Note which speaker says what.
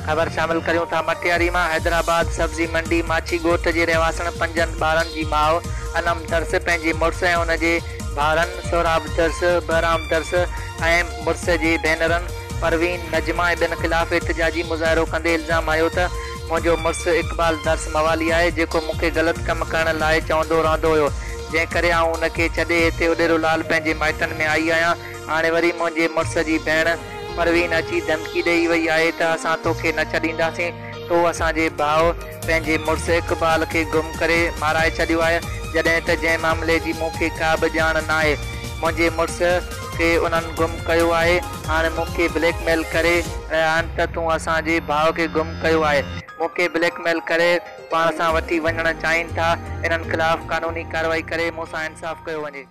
Speaker 1: ख़बर शामिल करियूं था। मटियारी मां हैदराबाद सब्जी मंडी माछी ॻोठ जे रहवासण 5 ॿारनि जी माउ अनम दर्स पंहिंजे मुड़ुस ऐं उन जे भाउरनि सोहराब दर्स, बहराम दर्स ऐं मुड़ुस जी भेनरनि परवीन, नजमा ऐं ॿियनि ख़िलाफ़ एहतिजाजी मुज़ाहिरो कंदे इल्ज़ाम आयो त मुंहिंजो मुड़ुसु इक़बाल दर्स मवाली आहे जेको मूंखे ग़लति कमु करण लाइ चवंदो रहंदो हुयो, जंहिं करे आउं उनखे छॾे हिते उॾेरोलाल पंहिंजे माइटनि में आई आहियां। हाणे वरी मुंहिंजे मुड़ुस जी भेण परवीन अची धमकी ॾेई वई आहे त असां तोखे न छॾींदासीं। तो असांजे भाउ पंहिंजे मुड़ुस इक़बाल खे गुम करे माराए छॾियो आहे, जॾहिं त जंहिं मामले जी मूंखे का बि ॼाण न आहे। मुंहिंजे मुड़ुस खे उन्हनि गुम कयो आहे। हाणे मूंखे ब्लैकमेल करे रहिया आहिनि त तूं असांजे भाउ खे गुम कयो आहे। मूंखे ब्लैकमेल करे पाण सां वठी वञणु चाहिनि था। इन्हनि ख़िलाफ़ क़ानूनी कार्रवाई करे मूंसां इंसाफ़ कयो वञे।